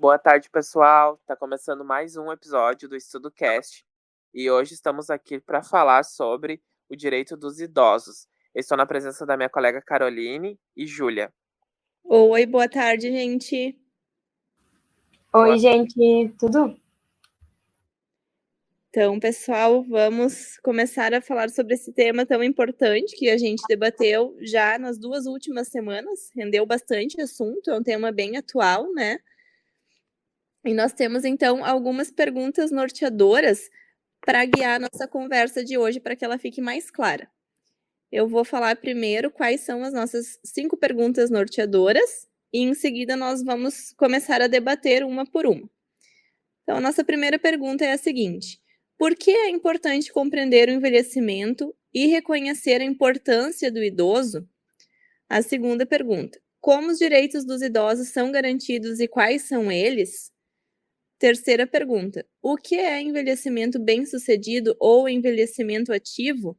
Boa tarde, pessoal. Tá começando mais um episódio do Estudo Cast e hoje estamos aqui para falar sobre o direito dos idosos. Estou na presença da minha colega Caroline e Júlia. Oi, boa tarde, gente. Oi, gente, tudo? Então, pessoal, vamos começar a falar sobre esse tema tão importante que a gente debateu já nas 2 últimas semanas. Rendeu bastante assunto, é um tema bem atual, né? E nós temos, então, algumas perguntas norteadoras para guiar a nossa conversa de hoje, para que ela fique mais clara. Eu vou falar primeiro quais são as nossas 5 perguntas norteadoras e, em seguida, nós vamos começar a debater uma por uma. Então, a nossa primeira pergunta é a seguinte: por que é importante compreender o envelhecimento e reconhecer a importância do idoso? A segunda pergunta: como os direitos dos idosos são garantidos e quais são eles? Terceira pergunta: o que é envelhecimento bem-sucedido ou envelhecimento ativo?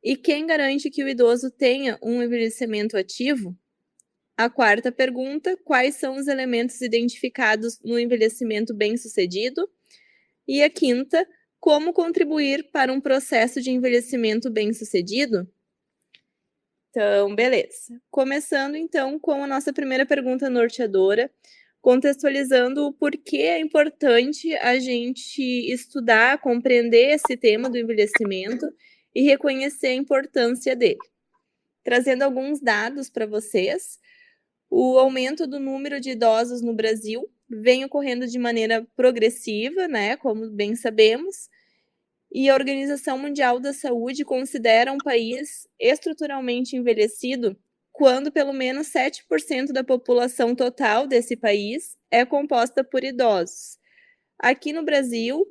E quem garante que o idoso tenha um envelhecimento ativo? A quarta pergunta: quais são os elementos identificados no envelhecimento bem-sucedido? E a quinta: como contribuir para um processo de envelhecimento bem-sucedido? Então, beleza. Começando, então, com a nossa primeira pergunta norteadora, contextualizando o porquê é importante a gente estudar, compreender esse tema do envelhecimento e reconhecer a importância dele. Trazendo alguns dados para vocês, o aumento do número de idosos no Brasil vem ocorrendo de maneira progressiva, né, como bem sabemos, e a Organização Mundial da Saúde considera um país estruturalmente envelhecido quando pelo menos 7% da população total desse país é composta por idosos. Aqui no Brasil,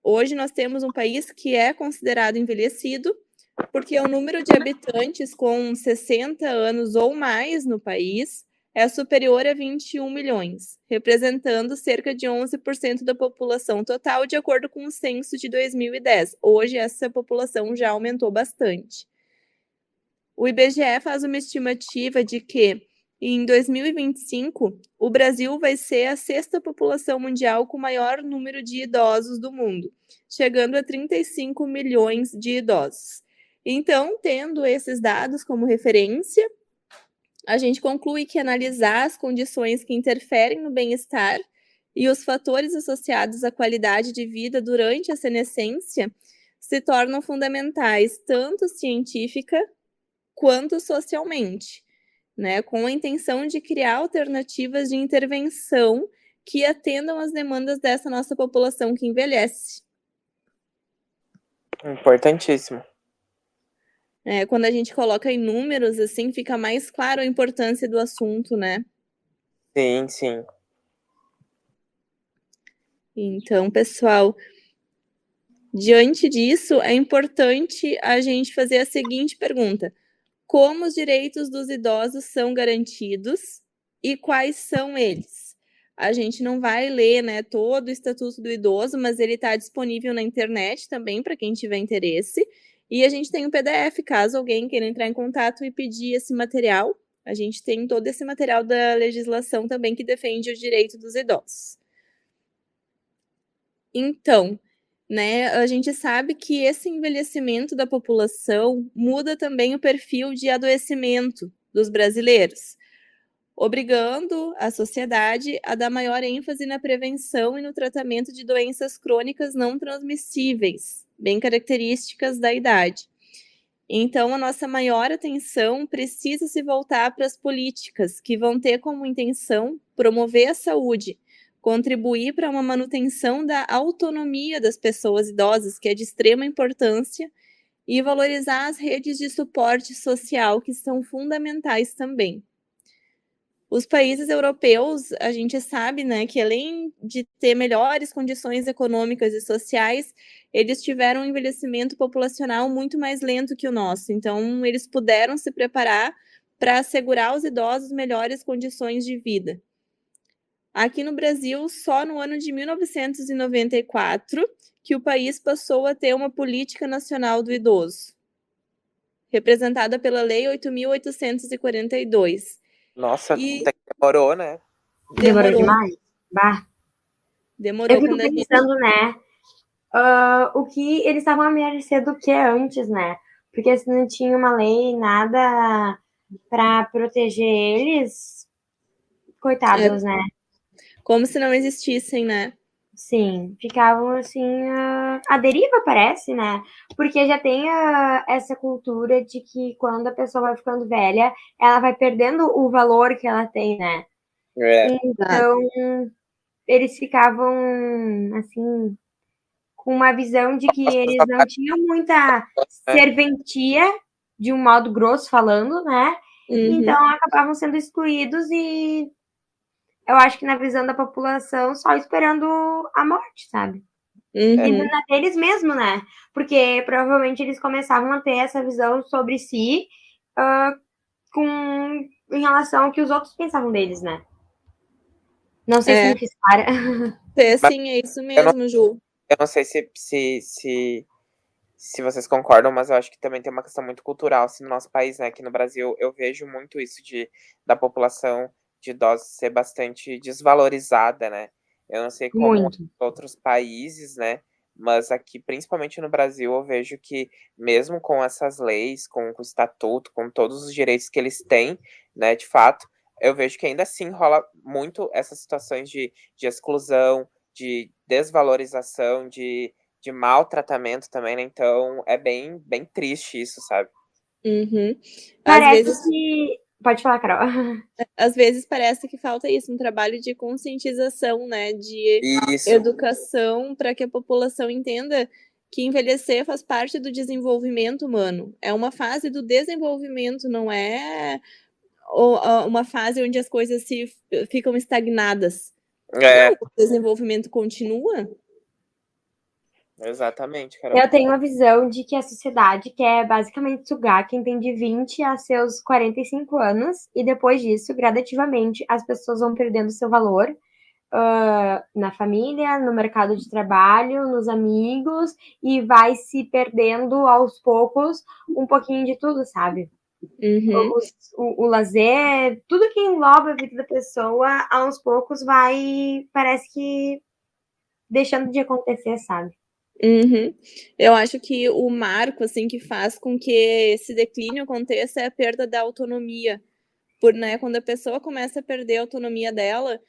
hoje nós temos um país que é considerado envelhecido porque o número de habitantes com 60 anos ou mais no país é superior a 21 milhões, representando cerca de 11% da população total, de acordo com o censo de 2010. Hoje, essa população já aumentou bastante. O IBGE faz uma estimativa de que, em 2025, o Brasil vai ser a 6ª população mundial com maior número de idosos do mundo, chegando a 35 milhões de idosos. Então, tendo esses dados como referência, a gente conclui que analisar as condições que interferem no bem-estar e os fatores associados à qualidade de vida durante a senescência se tornam fundamentais, tanto científica quanto socialmente, né, com a intenção de criar alternativas de intervenção que atendam às demandas dessa nossa população que envelhece. Importantíssimo. Quando a gente coloca em números, assim, fica mais claro a importância do assunto, né? Sim, sim. Então, pessoal, diante disso, é importante a gente fazer a seguinte pergunta: como os direitos dos idosos são garantidos e quais são eles? A gente não vai ler, né, todo o Estatuto do Idoso, mas ele está disponível na internet também para quem tiver interesse. E a gente tem um PDF, caso alguém queira entrar em contato e pedir esse material. A gente tem todo esse material da legislação também que defende o direito dos idosos. Então, né, a gente sabe que esse envelhecimento da população muda também o perfil de adoecimento dos brasileiros, obrigando a sociedade a dar maior ênfase na prevenção e no tratamento de doenças crônicas não transmissíveis, bem características da idade. Então, a nossa maior atenção precisa se voltar para as políticas que vão ter como intenção promover a saúde, contribuir para uma manutenção da autonomia das pessoas idosas, que é de extrema importância, e valorizar as redes de suporte social, que são fundamentais também. Os países europeus, a gente sabe, né, que além de ter melhores condições econômicas e sociais, eles tiveram um envelhecimento populacional muito mais lento que o nosso. Então, eles puderam se preparar para assegurar aos idosos melhores condições de vida. Aqui no Brasil, só no ano de 1994, que o país passou a ter uma política nacional do idoso, representada pela Lei 8.842. Nossa, até que demorou, né? Demorou demais? Bah. Demorou Eu fico quando a gente... pensando, né? O que eles estavam à mercê do que antes, né? Porque se não tinha uma lei, nada para proteger eles, coitados, né? Como se não existissem, né? Sim, ficavam assim, à deriva, parece, né? Porque já tem essa cultura de que quando a pessoa vai ficando velha, ela vai perdendo o valor que ela tem, né? Então, eles ficavam, assim, com uma visão de que eles não tinham muita serventia, de um modo grosso falando, né? Então, acabavam sendo excluídos e eu acho que na visão da população, só esperando a morte, sabe? E na deles mesmo, né? Porque provavelmente eles começavam a ter essa visão sobre si em relação ao que os outros pensavam deles, né? Não sei se me fiz clara. Sim, é isso mesmo, Ju. Eu não sei se vocês concordam, mas eu acho que também tem uma questão muito cultural assim, no nosso país, né? Aqui no Brasil, eu vejo muito isso da população de idosos ser bastante desvalorizada, né? Eu não sei como Muito. em outros países, né? Mas aqui, principalmente no Brasil, eu vejo que mesmo com essas leis, com o estatuto, com todos os direitos que eles têm, né, de fato, eu vejo que ainda assim rola muito essas situações de exclusão, de desvalorização, de maltratamento também, né? Então é bem, bem triste isso, sabe? Parece que. Pode falar, Carol. Às vezes parece que falta isso, um trabalho de conscientização, né? De Isso. educação para que a população entenda que envelhecer faz parte do desenvolvimento humano. É uma fase do desenvolvimento, não é uma fase onde as coisas ficam estagnadas. É, Não, o desenvolvimento continua. exatamente, Carol. Eu tenho a visão de que a sociedade quer basicamente sugar quem tem de 20 a seus 45 anos, e depois disso, gradativamente, as pessoas vão perdendo seu valor na família, no mercado de trabalho, nos amigos, e vai se perdendo aos poucos um pouquinho de tudo, sabe? O lazer, tudo que engloba a vida da pessoa, aos poucos parece que deixando de acontecer, sabe? Eu acho que o marco, assim, que faz com que esse declínio aconteça é a perda da autonomia. Né, quando a pessoa começa a perder a autonomia dela,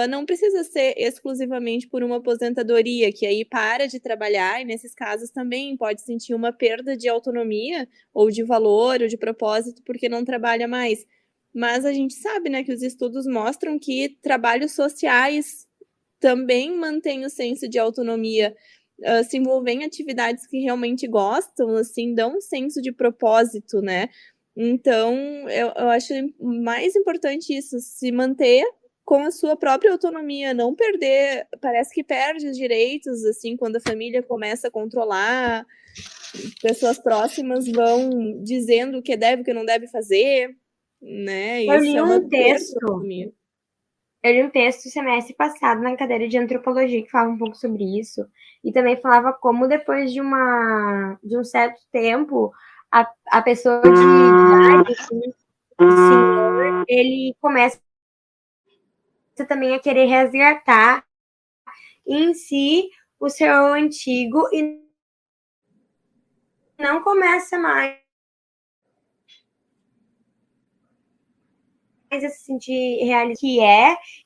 não precisa ser exclusivamente por uma aposentadoria, que aí para de trabalhar, e nesses casos também pode sentir uma perda de autonomia, ou de valor, ou de propósito, porque não trabalha mais. Mas a gente sabe, né, que os estudos mostram que trabalhos sociais também mantêm o senso de autonomia. Se envolver em atividades que realmente gostam, assim, dão um senso de propósito, né? Então, eu acho mais importante isso, se manter com a sua própria autonomia, não perder, parece que perde os direitos, assim, quando a família começa a controlar, pessoas próximas vão dizendo o que deve e o que não deve fazer, né? Eu Isso li é uma um perda de texto autonomia. Eu li um texto semestre passado na cadeira de antropologia que falava um pouco sobre isso, e também falava como depois de um certo tempo, a pessoa de idade, assim, o senhor, ele começa também a querer resgatar em si o seu antigo e não começa mais a se sentir realizado que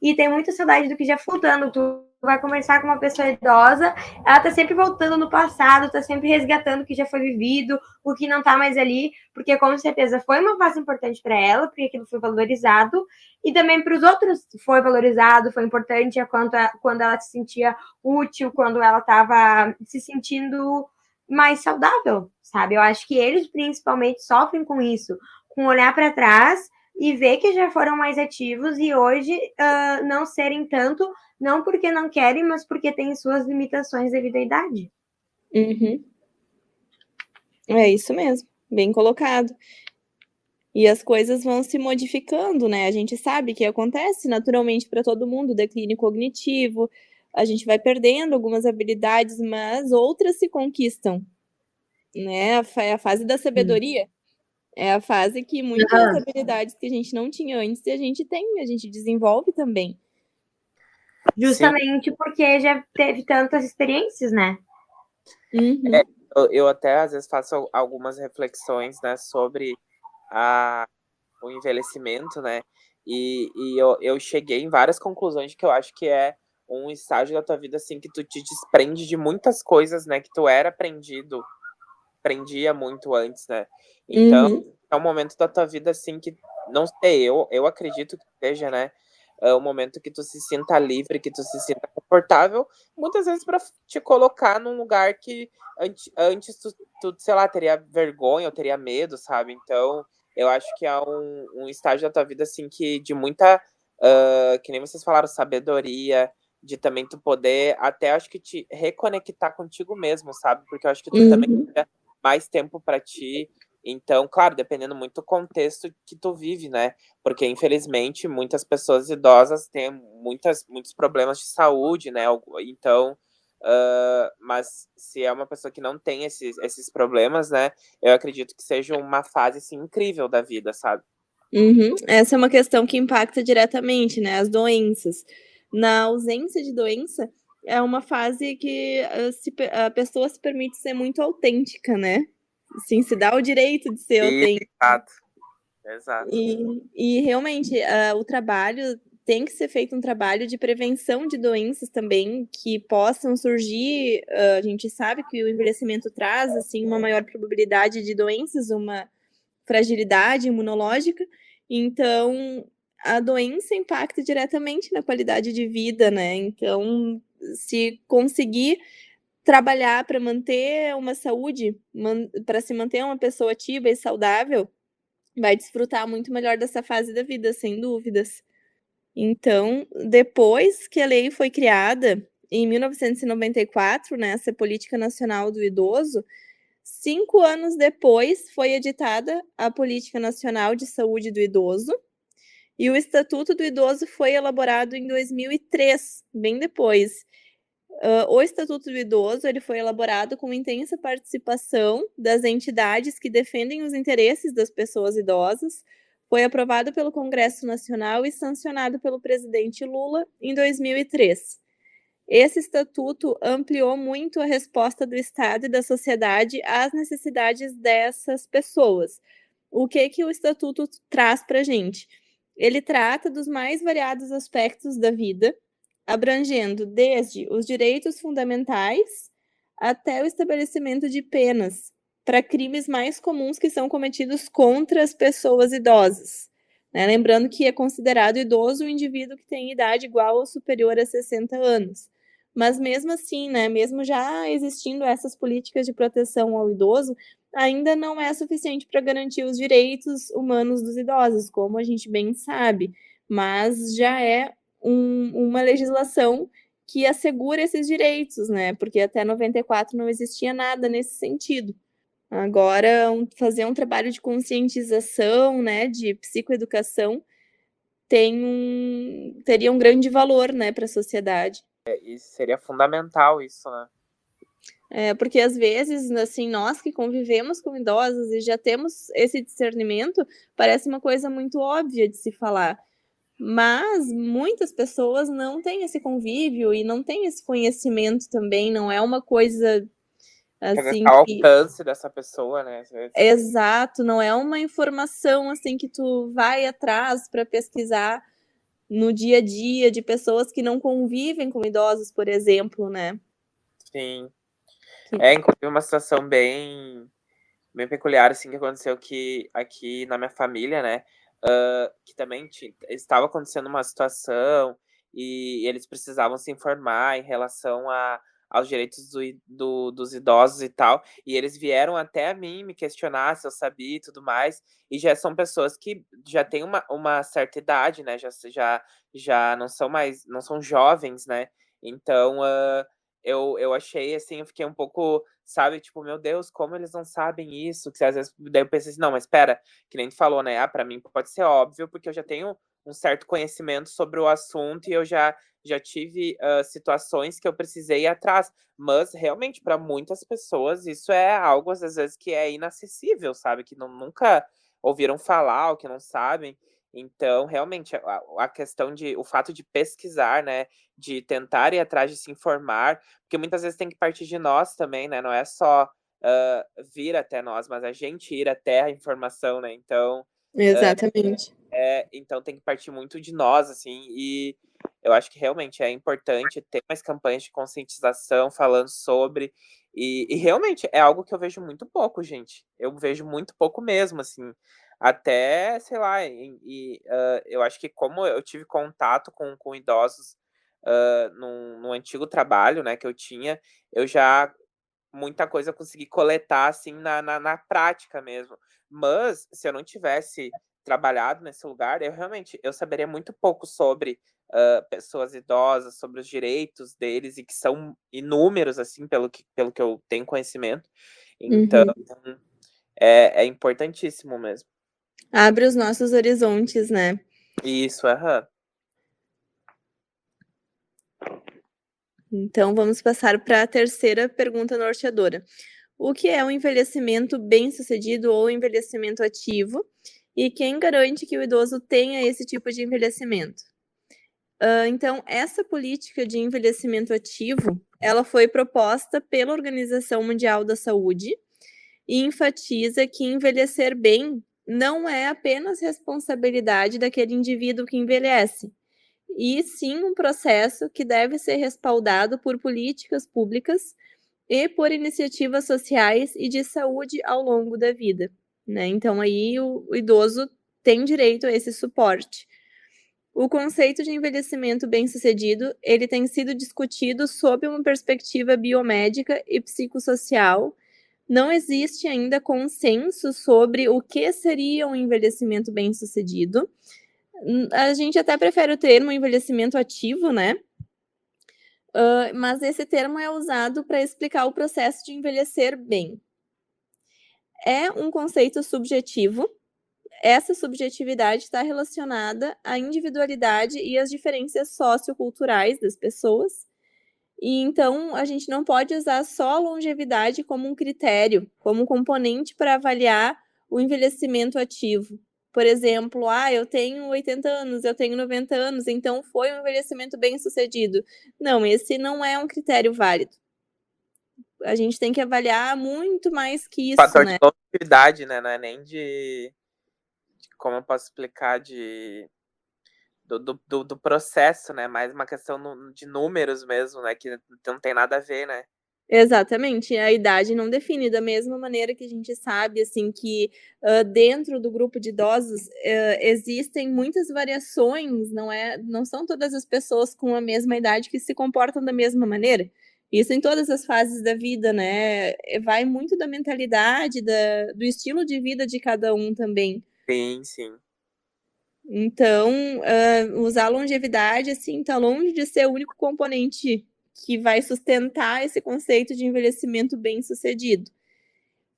e tem muita saudade do que já voltando. Tu vai conversar com uma pessoa idosa, ela tá sempre voltando no passado, tá sempre resgatando o que já foi vivido, o que não tá mais ali, porque com certeza foi uma fase importante para ela, porque aquilo foi valorizado, e também para os outros foi valorizado, foi importante quando ela se sentia útil, quando ela estava se sentindo mais saudável, sabe? Eu acho que eles principalmente sofrem com isso, com olhar para trás e ver que já foram mais ativos e hoje não serem tanto, não porque não querem, mas porque têm suas limitações devido à idade. É isso mesmo, bem colocado. E as coisas vão se modificando, né? A gente sabe que acontece naturalmente para todo mundo, declínio cognitivo, a gente vai perdendo algumas habilidades, mas outras se conquistam, né? É a fase da sabedoria. É a fase que muitas habilidades que a gente não tinha antes, a gente tem, a gente desenvolve também. Justamente porque já teve tantas experiências, né? Eu até às vezes faço algumas reflexões, né, sobre o envelhecimento, né? E eu cheguei em várias conclusões de que eu acho que é um estágio da tua vida, assim, que tu te desprende de muitas coisas, né? Que tu aprendia muito antes, né? Então, é um momento da tua vida, assim, que, não sei, eu acredito que seja, né? É um momento que tu se sinta livre, que tu se sinta confortável, muitas vezes para te colocar num lugar que antes tu, sei lá, teria vergonha ou teria medo, sabe? Então, eu acho que é um estágio da tua vida, assim, que de muita, que nem vocês falaram, sabedoria, de também tu poder até, acho que te reconectar contigo mesmo, sabe? Porque eu acho que tu também teria mais tempo para ti. Então, claro, dependendo muito do contexto que tu vive, né? Porque, infelizmente, muitas pessoas idosas têm muitos problemas de saúde, né? Então, mas se é uma pessoa que não tem esses problemas, né? Eu acredito que seja uma fase, assim, incrível da vida, sabe? Essa é uma questão que impacta diretamente, né? As doenças. Na ausência de doença, é uma fase que a pessoa se permite ser muito autêntica, né? Assim, se dá o direito de ser autêntica. Exato. E realmente, o trabalho tem que ser feito um trabalho de prevenção de doenças também que possam surgir. A gente sabe que o envelhecimento traz assim uma maior probabilidade de doenças, uma fragilidade imunológica. Então, a doença impacta diretamente na qualidade de vida, né? Então, se conseguir trabalhar para manter uma saúde, para se manter uma pessoa ativa e saudável, vai desfrutar muito melhor dessa fase da vida, sem dúvidas. Então, depois que a lei foi criada, em 1994, né, essa Política Nacional do Idoso, 5 anos depois foi editada a Política Nacional de Saúde do Idoso, e o Estatuto do Idoso foi elaborado em 2003, bem depois. O Estatuto do Idoso ele foi elaborado com intensa participação das entidades que defendem os interesses das pessoas idosas. Foi aprovado pelo Congresso Nacional e sancionado pelo presidente Lula em 2003. Esse estatuto ampliou muito a resposta do Estado e da sociedade às necessidades dessas pessoas. O que o estatuto traz para a gente? Ele trata dos mais variados aspectos da vida, abrangendo desde os direitos fundamentais até o estabelecimento de penas para crimes mais comuns que são cometidos contra as pessoas idosas. Né? Lembrando que é considerado idoso o indivíduo que tem idade igual ou superior a 60 anos. Mas mesmo assim, né, mesmo já existindo essas políticas de proteção ao idoso, ainda não é suficiente para garantir os direitos humanos dos idosos, como a gente bem sabe, mas já é uma legislação que assegura esses direitos, né? Porque até 94 não existia nada nesse sentido. Agora, fazer um trabalho de conscientização, né, de psicoeducação, teria um grande valor, né, para a sociedade. E seria fundamental isso, né? Porque às vezes, assim, nós que convivemos com idosos e já temos esse discernimento, parece uma coisa muito óbvia de se falar. Mas muitas pessoas não têm esse convívio e não têm esse conhecimento também, não é uma coisa assim ao alcance dessa pessoa, né? Exato, não é uma informação assim que tu vai atrás para pesquisar no dia a dia de pessoas que não convivem com idosos, por exemplo, né? Sim. Inclusive uma situação bem peculiar, assim, que aconteceu aqui na minha família, né? Que também estava acontecendo uma situação e eles precisavam se informar em relação aos direitos dos idosos e tal. E eles vieram até a mim me questionar se eu sabia e tudo mais. E já são pessoas que já têm uma certa idade, né? Já não são jovens, né? Então, eu achei, assim, eu fiquei um pouco, sabe, tipo, meu Deus, como eles não sabem isso? Que às vezes, daí eu pensei assim, não, mas espera, que nem tu falou, né? Pra mim pode ser óbvio, porque eu já tenho um certo conhecimento sobre o assunto e eu já tive situações que eu precisei ir atrás. Mas, realmente, para muitas pessoas, isso é algo, às vezes, que é inacessível, sabe? Que nunca ouviram falar ou que não sabem. Então, realmente, a questão o fato de pesquisar, né, de tentar ir atrás de se informar, porque muitas vezes tem que partir de nós também, né, não é só, vir até nós, mas a gente ir até a informação, né, então, Exatamente. então tem que partir muito de nós, assim, e eu acho que realmente é importante ter mais campanhas de conscientização falando sobre, e realmente é algo que eu vejo muito pouco, gente. Eu vejo muito pouco mesmo, assim. Até, sei lá, eu acho que como eu tive contato com idosos no antigo trabalho, né, que eu tinha, eu já muita coisa eu consegui coletar, assim, na prática mesmo. Mas, se eu não tivesse trabalhado nesse lugar, eu saberia muito pouco sobre, pessoas idosas, sobre os direitos deles, e que são inúmeros, assim, pelo que eu tenho conhecimento. Então, Uhum. é importantíssimo mesmo. Abre os nossos horizontes, né? Isso, aham. Então, vamos passar para a terceira pergunta norteadora. O que é um envelhecimento bem-sucedido ou envelhecimento ativo? E quem garante que o idoso tenha esse tipo de envelhecimento? Então, essa política de envelhecimento ativo, ela foi proposta pela Organização Mundial da Saúde e enfatiza que envelhecer bem não é apenas responsabilidade daquele indivíduo que envelhece, e sim um processo que deve ser respaldado por políticas públicas e por iniciativas sociais e de saúde ao longo da vida, né? Então aí o idoso tem direito a esse suporte. O conceito de envelhecimento bem-sucedido, ele tem sido discutido sob uma perspectiva biomédica e psicossocial. Não existe ainda consenso sobre o que seria um envelhecimento bem-sucedido. A gente até prefere o termo envelhecimento ativo, né? Mas esse termo é usado para explicar o processo de envelhecer bem. É um conceito subjetivo. Essa subjetividade está relacionada à individualidade e às diferenças socioculturais das pessoas. E então a gente não pode usar só a longevidade como um critério, como um componente para avaliar o envelhecimento ativo. Por exemplo, eu tenho 80 anos, eu tenho 90 anos, então foi um envelhecimento bem-sucedido. Não, esse não é um critério válido. A gente tem que avaliar muito mais que isso, Fator de né? longevidade, né, não é nem como eu posso explicar, do processo, né, mais uma questão de números mesmo, né, que não tem nada a ver, né. Exatamente, a idade não define, da mesma maneira que a gente sabe, assim, que, dentro do grupo de idosos, existem muitas variações, não são todas as pessoas com a mesma idade que se comportam da mesma maneira. Isso em todas as fases da vida, né, vai muito da mentalidade, do estilo de vida de cada um também. Sim, sim. Então, usar a longevidade, assim, tá longe de ser o único componente que vai sustentar esse conceito de envelhecimento bem-sucedido.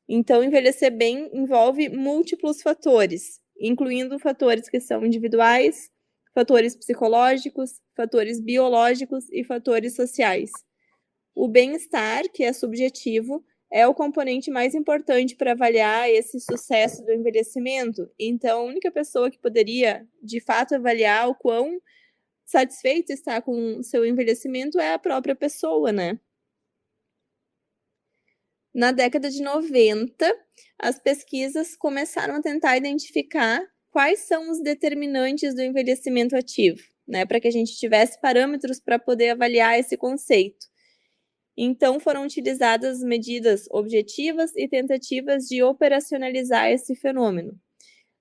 Então, envelhecer bem envolve múltiplos fatores, incluindo fatores que são individuais, fatores psicológicos, fatores biológicos e fatores sociais. O bem-estar, que é subjetivo, é o componente mais importante para avaliar esse sucesso do envelhecimento. Então, a única pessoa que poderia, de fato, avaliar o quão satisfeito está com o seu envelhecimento é a própria pessoa, né? Na década de 90, as pesquisas começaram a tentar identificar quais são os determinantes do envelhecimento ativo, né? Para que a gente tivesse parâmetros para poder avaliar esse conceito. Então, foram utilizadas medidas objetivas e tentativas de operacionalizar esse fenômeno.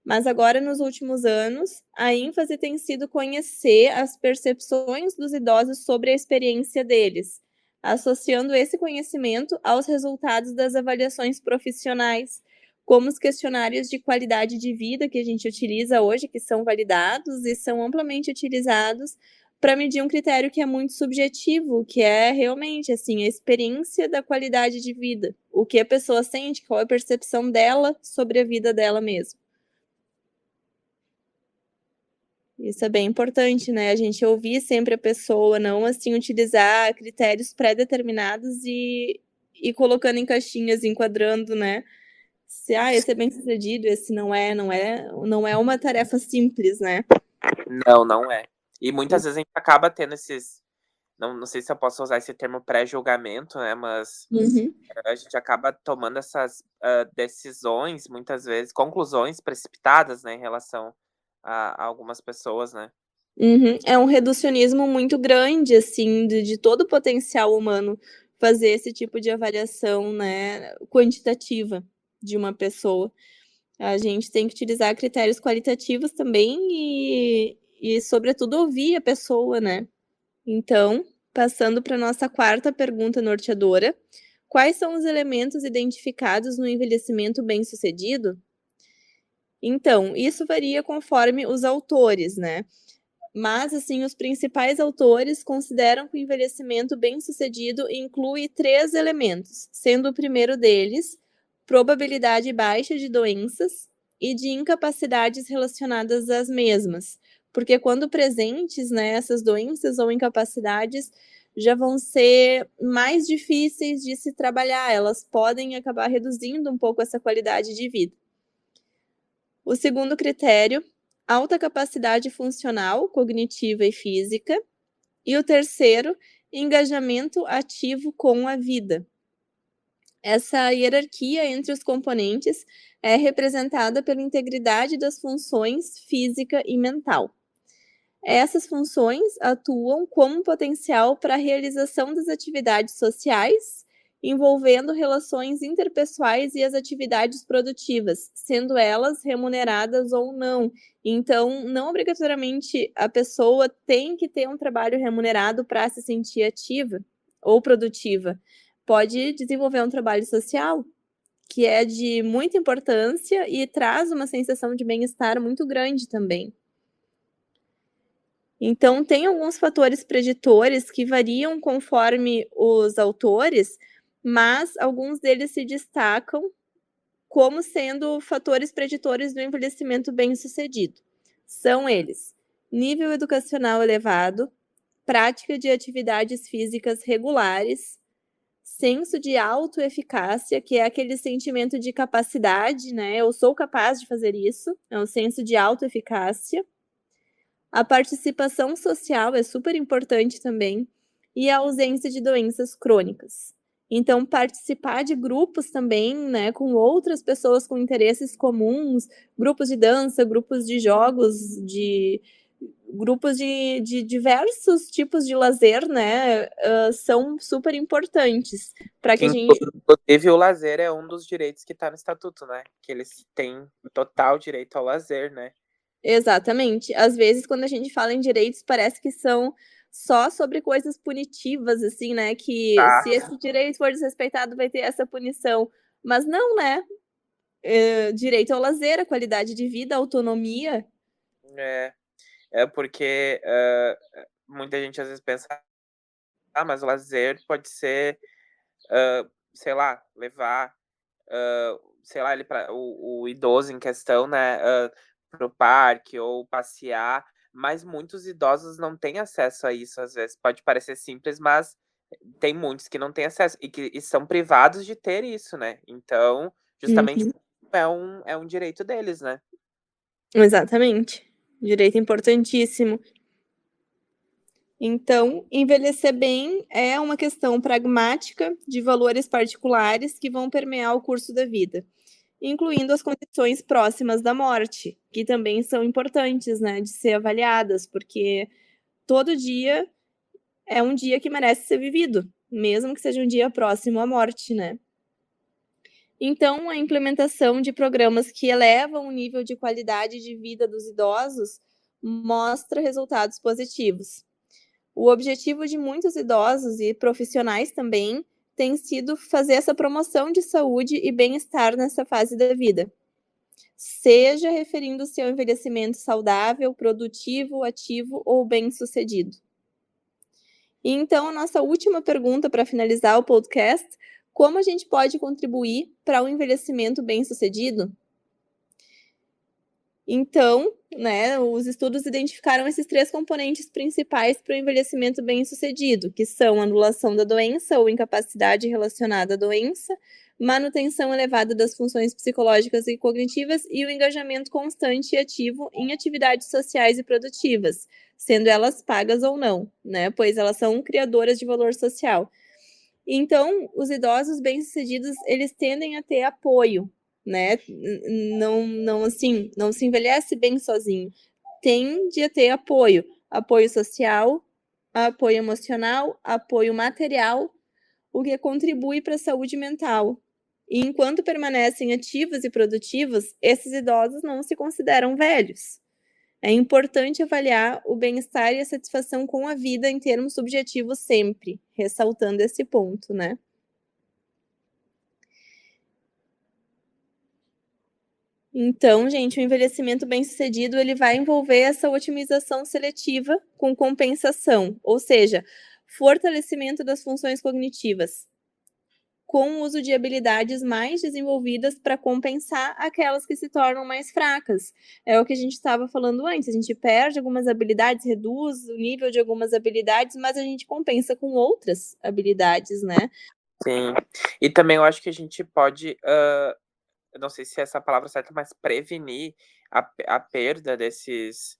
Mas agora, nos últimos anos, a ênfase tem sido conhecer as percepções dos idosos sobre a experiência deles, associando esse conhecimento aos resultados das avaliações profissionais, como os questionários de qualidade de vida que a gente utiliza hoje, que são validados e são amplamente utilizados para medir um critério que é muito subjetivo, que é realmente assim a experiência da qualidade de vida, o que a pessoa sente, qual é a percepção dela sobre a vida dela mesma. Isso é bem importante, né? A gente ouvir sempre a pessoa, não assim utilizar critérios pré-determinados e colocando em caixinhas, enquadrando, né? esse é bem-sucedido, esse não é uma tarefa simples, né? Não é. E muitas vezes a gente acaba tendo esses... Não sei se eu posso usar esse termo pré-julgamento, né? Mas a gente acaba tomando essas decisões, muitas vezes, conclusões precipitadas, né? Em relação a algumas pessoas, né? É um reducionismo muito grande, assim, de todo o potencial humano fazer esse tipo de avaliação, né, quantitativa de uma pessoa. A gente tem que utilizar critérios qualitativos também e sobretudo, ouvir a pessoa, né? Então, passando para nossa quarta pergunta norteadora, quais são os elementos identificados no envelhecimento bem-sucedido? Então, isso varia conforme os autores, né? Mas, assim, os principais autores consideram que o envelhecimento bem-sucedido inclui 3 elementos, sendo o primeiro deles probabilidade baixa de doenças e de incapacidades relacionadas às mesmas. Porque quando presentes, né, essas doenças ou incapacidades já vão ser mais difíceis de se trabalhar, elas podem acabar reduzindo um pouco essa qualidade de vida. O segundo critério, alta capacidade funcional, cognitiva e física. E o terceiro, engajamento ativo com a vida. Essa hierarquia entre os componentes é representada pela integridade das funções física e mental. Essas funções atuam como potencial para a realização das atividades sociais, envolvendo relações interpessoais e as atividades produtivas, sendo elas remuneradas ou não. Então, não obrigatoriamente a pessoa tem que ter um trabalho remunerado para se sentir ativa ou produtiva. Pode desenvolver um trabalho social, que é de muita importância e traz uma sensação de bem-estar muito grande também. Então, tem alguns fatores preditores que variam conforme os autores, mas alguns deles se destacam como sendo fatores preditores do envelhecimento bem-sucedido. São eles: nível educacional elevado, prática de atividades físicas regulares, senso de autoeficácia, que é aquele sentimento de capacidade, né? Eu sou capaz de fazer isso, é um senso de autoeficácia. A participação social é super importante também, e a ausência de doenças crônicas. Então, participar de grupos também, né, com outras pessoas com interesses comuns, grupos de dança, grupos de jogos, grupos de diversos tipos de lazer, né, são super importantes para que a gente... Inclusive, o lazer é um dos direitos que está no estatuto, né? Que eles têm total direito ao lazer, né? Exatamente. Às vezes, quando a gente fala em direitos, parece que são só sobre coisas punitivas, assim, né? Que se esse direito for desrespeitado, vai ter essa punição. Mas não, né? Direito ao lazer, a qualidade de vida, a autonomia. É porque muita gente às vezes pensa, mas o lazer pode ser, sei lá, levar, sei lá, o idoso em questão, né, pro parque ou passear, mas muitos idosos não têm acesso a isso, às vezes. Pode parecer simples, mas tem muitos que não têm acesso e são privados de ter isso, né? Então, justamente é um direito deles, né? Exatamente. Direito importantíssimo. Então, envelhecer bem é uma questão pragmática de valores particulares que vão permear o curso da vida, incluindo as condições próximas da morte, que também são importantes, né, de ser avaliadas, porque todo dia é um dia que merece ser vivido, mesmo que seja um dia próximo à morte, né? Então, a implementação de programas que elevam o nível de qualidade de vida dos idosos mostra resultados positivos. O objetivo de muitos idosos e profissionais também tem sido fazer essa promoção de saúde e bem-estar nessa fase da vida, seja referindo-se ao envelhecimento saudável, produtivo, ativo ou bem-sucedido. E então, a nossa última pergunta para finalizar o podcast: como a gente pode contribuir para um envelhecimento bem-sucedido? Então, né, os estudos identificaram esses 3 componentes principais para o envelhecimento bem-sucedido, que são anulação da doença ou incapacidade relacionada à doença, manutenção elevada das funções psicológicas e cognitivas e o engajamento constante e ativo em atividades sociais e produtivas, sendo elas pagas ou não, né, pois elas são criadoras de valor social. Então, os idosos bem-sucedidos, eles tendem a ter apoio, né? Não se envelhece bem sozinho. Tende a ter apoio, apoio social, apoio emocional, apoio material, o que contribui para a saúde mental. E enquanto permanecem ativos e produtivos, esses idosos não se consideram velhos. É importante avaliar o bem-estar e a satisfação com a vida em termos subjetivos sempre, ressaltando esse ponto, né? Então, gente, o envelhecimento bem-sucedido, ele vai envolver essa otimização seletiva com compensação, ou seja, fortalecimento das funções cognitivas, com o uso de habilidades mais desenvolvidas para compensar aquelas que se tornam mais fracas. É o que a gente estava falando antes, a gente perde algumas habilidades, reduz o nível de algumas habilidades, mas a gente compensa com outras habilidades, né? Sim. E também eu acho que a gente pode, eu não sei se é essa palavra certa, mas prevenir a perda desses,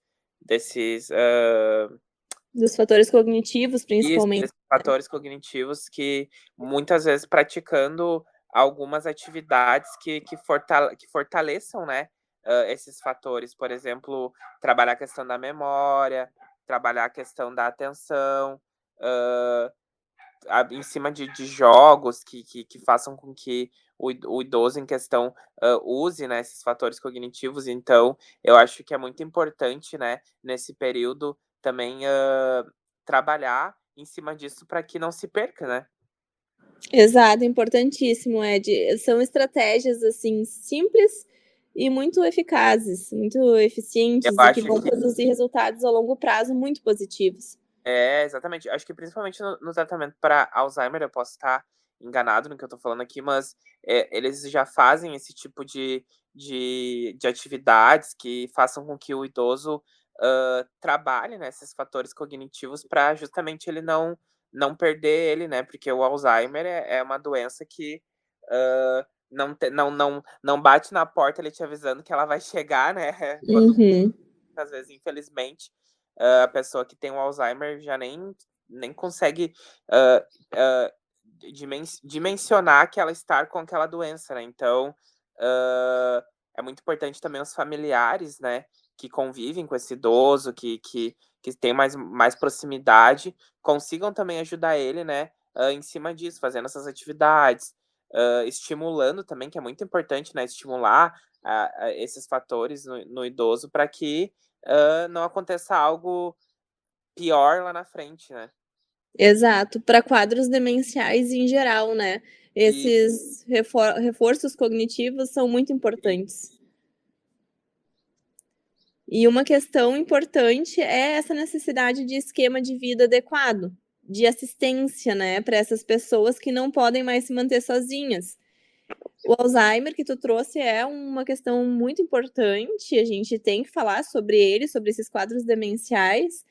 Dos fatores cognitivos, isso, principalmente. desses fatores cognitivos que muitas vezes praticando algumas atividades que fortaleçam, né, esses fatores. Por exemplo, trabalhar a questão da memória, trabalhar a questão da atenção, em cima de jogos que façam com que o idoso em questão use, né, esses fatores cognitivos. Então, eu acho que é muito importante, né, nesse período também trabalhar em cima disso para que não se perca, né? Exato, importantíssimo, Ed. São estratégias, assim, simples e muito eficazes, muito Eu eficientes e que acho vão que produzir resultados a longo prazo muito positivos. exatamente. Acho que principalmente no tratamento para Alzheimer, eu posso estar enganado no que eu tô falando aqui, mas eles já fazem esse tipo de atividades que façam com que o idoso trabalhe, né, esses fatores cognitivos para justamente ele não perder ele, né? Porque o Alzheimer é uma doença que não bate na porta ele te avisando que ela vai chegar, né? Quando Uhum. às vezes, infelizmente, a pessoa que tem o Alzheimer já nem consegue hã, hã, dimensionar que ela está com aquela doença, né. Então, é muito importante também os familiares, né, que convivem com esse idoso, que têm mais proximidade, consigam também ajudar ele, né, em cima disso, fazendo essas atividades, estimulando também, que é muito importante, né, estimular a esses fatores no idoso para que não aconteça algo pior lá na frente, né. Exato, para quadros demenciais em geral, né? E Esses reforços cognitivos são muito importantes. E uma questão importante é essa necessidade de esquema de vida adequado, de assistência, né, para essas pessoas que não podem mais se manter sozinhas. O Alzheimer que tu trouxe é uma questão muito importante, a gente tem que falar sobre ele, sobre esses quadros demenciais,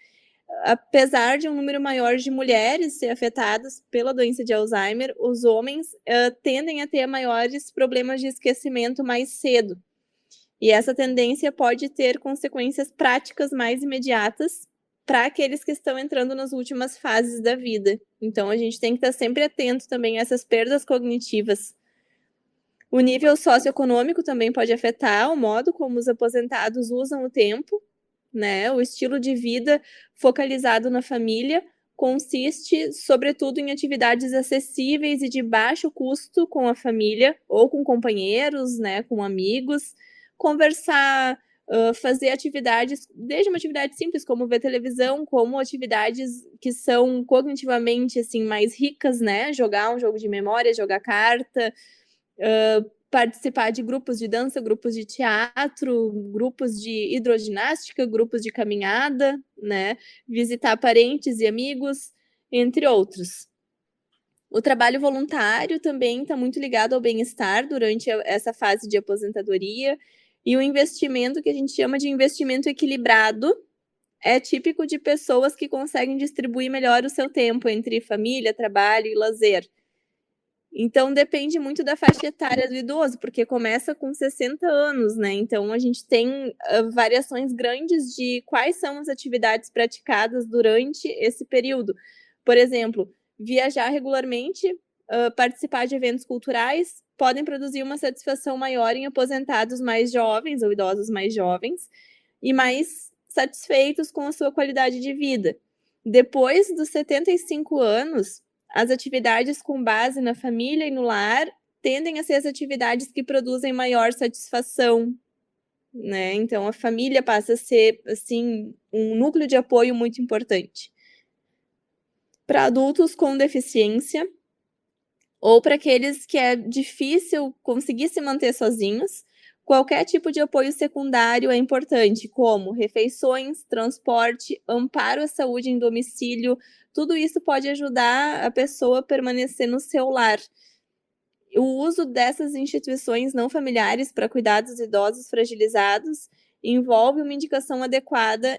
apesar de um número maior de mulheres ser afetadas pela doença de Alzheimer, os homens tendem a ter maiores problemas de esquecimento mais cedo. E essa tendência pode ter consequências práticas mais imediatas para aqueles que estão entrando nas últimas fases da vida. Então, a gente tem que estar sempre atento também a essas perdas cognitivas. O nível socioeconômico também pode afetar o modo como os aposentados usam o tempo, né? O estilo de vida focalizado na família consiste, sobretudo, em atividades acessíveis e de baixo custo com a família ou com companheiros, né? Com amigos, conversar, fazer atividades, desde uma atividade simples como ver televisão, como atividades que são cognitivamente assim mais ricas, né? Jogar um jogo de memória, jogar carta, participar de grupos de dança, grupos de teatro, grupos de hidroginástica, grupos de caminhada, né? Visitar parentes e amigos, entre outros. O trabalho voluntário também está muito ligado ao bem-estar durante essa fase de aposentadoria. E o investimento que a gente chama de investimento equilibrado é típico de pessoas que conseguem distribuir melhor o seu tempo entre família, trabalho e lazer. Então, depende muito da faixa etária do idoso, porque começa com 60 anos, né? Então, a gente tem variações grandes de quais são as atividades praticadas durante esse período. Por exemplo, viajar regularmente, participar de eventos culturais, podem produzir uma satisfação maior em aposentados mais jovens ou idosos mais jovens e mais satisfeitos com a sua qualidade de vida. Depois dos 75 anos, as atividades com base na família e no lar tendem a ser as atividades que produzem maior satisfação, né? Então, a família passa a ser, assim, um núcleo de apoio muito importante. Para adultos com deficiência, ou para aqueles que é difícil conseguir se manter sozinhos, qualquer tipo de apoio secundário é importante, como refeições, transporte, amparo à saúde em domicílio. Tudo isso pode ajudar a pessoa a permanecer no seu lar. O uso dessas instituições não familiares para cuidar dos idosos fragilizados envolve uma indicação adequada,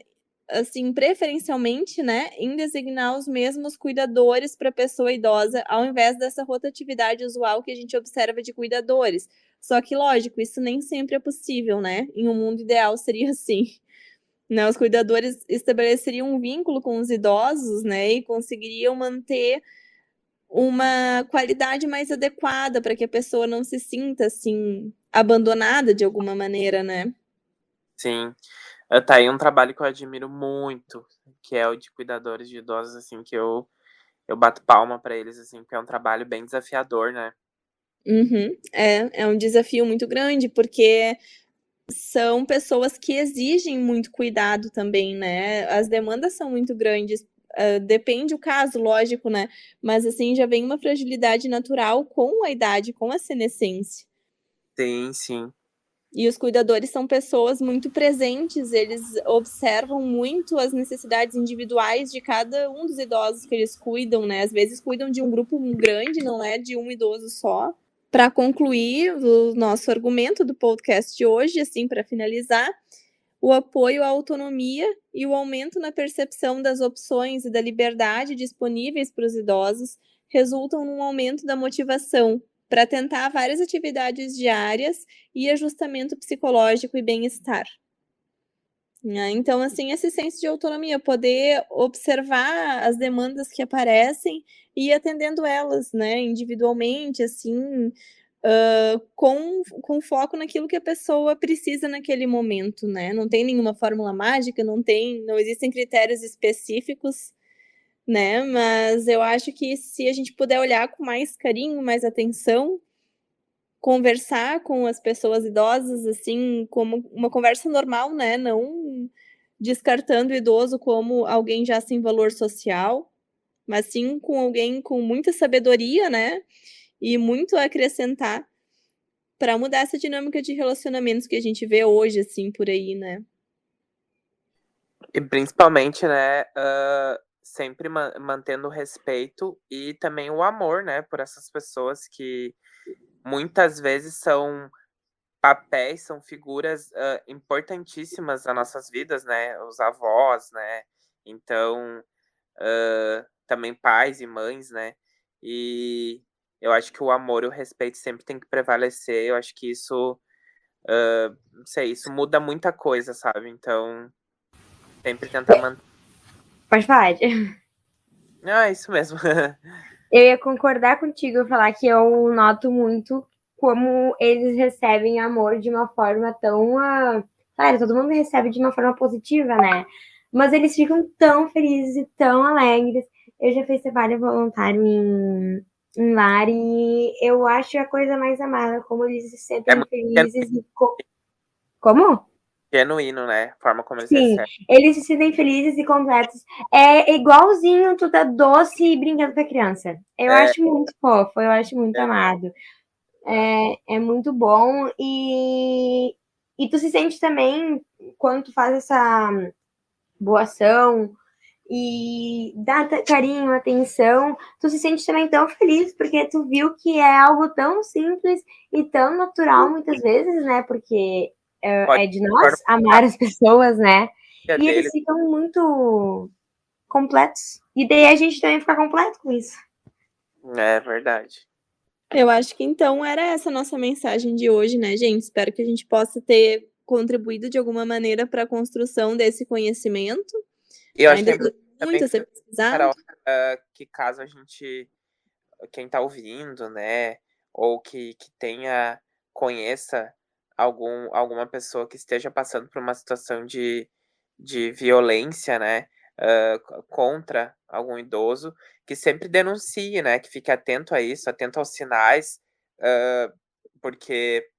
assim, preferencialmente, né, em designar os mesmos cuidadores para a pessoa idosa, ao invés dessa rotatividade usual que a gente observa de cuidadores. Só que, lógico, isso nem sempre é possível, né? Em um mundo ideal seria assim. Né, os cuidadores estabeleceriam um vínculo com os idosos, né, e conseguiriam manter uma qualidade mais adequada para que a pessoa não se sinta, assim, abandonada de alguma maneira, né? Sim. Tá aí um trabalho que eu admiro muito, que é o de cuidadores de idosos, assim, que eu bato palma para eles, assim, porque é um trabalho bem desafiador, né? Uhum. É um desafio muito grande, porque são pessoas que exigem muito cuidado também, né? As demandas são muito grandes. Depende o caso, lógico, né? Mas assim, já vem uma fragilidade natural com a idade, com a senescência. Sim, sim. E os cuidadores são pessoas muito presentes, eles observam muito as necessidades individuais de cada um dos idosos que eles cuidam, né? Às vezes cuidam de um grupo grande, não é de um idoso só. Para concluir o nosso argumento do podcast de hoje, assim, para finalizar, o apoio à autonomia e o aumento na percepção das opções e da liberdade disponíveis para os idosos resultam num aumento da motivação para tentar várias atividades diárias e ajustamento psicológico e bem-estar. Então, assim, esse senso de autonomia, poder observar as demandas que aparecem e ir atendendo elas, né, individualmente, assim, com foco naquilo que a pessoa precisa naquele momento, né? Não tem nenhuma fórmula mágica, não existem critérios específicos, né? Mas eu acho que se a gente puder olhar com mais carinho, mais atenção, conversar com as pessoas idosas, assim, como uma conversa normal, né? Não descartando o idoso como alguém já sem valor social, mas sim com alguém com muita sabedoria, né? E muito a acrescentar para mudar essa dinâmica de relacionamentos que a gente vê hoje, assim, por aí, né? E principalmente, né, sempre mantendo o respeito e também o amor, né, por essas pessoas que muitas vezes são papéis, são figuras importantíssimas nas nossas vidas, né? Os avós, né? Então, também pais e mães, né? E eu acho que o amor e o respeito sempre tem que prevalecer. Eu acho que isso, não sei, isso muda muita coisa, sabe? Então, sempre tentar manter. Pode falar. Ah, é isso mesmo. Eu ia concordar contigo e falar que eu noto muito como eles recebem amor de uma forma tão. Claro, todo mundo recebe de uma forma positiva, né? Mas eles ficam tão felizes e tão alegres. Eu já fiz trabalho voluntário em lar e eu acho a coisa mais amada, como eles se É sentem muito felizes e. Como? genuíno, né? A forma como eles Sim, recebem. eles se sentem felizes e completos. É igualzinho tu dar doce e brincando com a criança. Eu É, acho muito fofo, eu acho muito é, amado. É muito bom e tu se sente também, quando tu faz essa boa ação e dá carinho, atenção, tu se sente também tão feliz, porque tu viu que é algo tão simples e tão natural muitas vezes, né? Porque é de nós amar as pessoas, né? E dele. eles ficam muito completos. E daí a gente também fica completo com isso. É verdade. Eu acho que então era essa a nossa mensagem de hoje, né, gente? Espero que a gente possa ter contribuído de alguma maneira para a construção desse conhecimento. E eu acho Ainda que é tem muito a ser pesquisado. Carol, que caso a gente, quem tá ouvindo, né, ou que conheça alguma pessoa que esteja passando por uma situação de violência, né, contra algum idoso, que sempre denuncie, né, que fique atento a isso, atento aos sinais, porque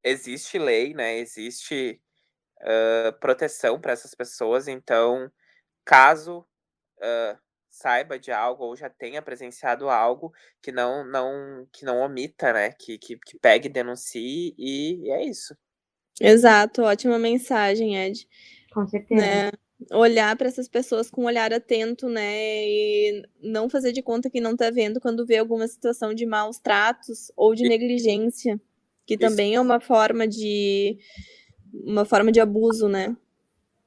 existe lei, né, existe proteção para essas pessoas, então caso saiba de algo ou já tenha presenciado algo, que não omita, né, que pegue e denuncie, e é isso. Exato, ótima mensagem, Ed. Com certeza. Né? Olhar para essas pessoas com um olhar atento, né? E não fazer de conta que não tá vendo quando vê alguma situação de maus tratos ou de negligência, que Isso. também é uma forma de abuso, né?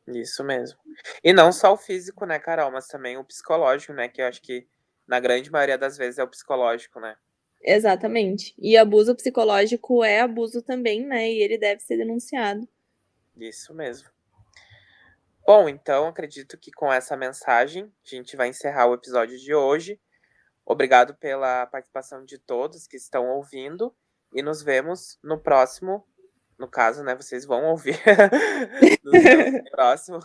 Isso mesmo. E não só o físico, né, Carol, mas também o psicológico, né, que eu acho que na grande maioria das vezes é o psicológico, né? Exatamente. E abuso psicológico é abuso também, né? E ele deve ser denunciado. Isso mesmo. Bom, então acredito que com essa mensagem a gente vai encerrar o episódio de hoje. Obrigado pela participação de todos que estão ouvindo e nos vemos no próximo, no caso, né, vocês vão ouvir no próximo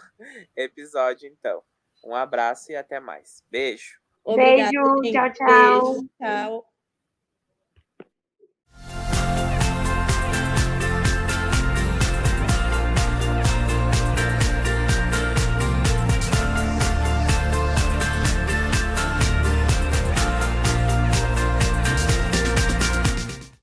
episódio, então. Um abraço e até mais. Beijo. Obrigada, Beijo, gente. tchau, tchau. Beijo, tchau.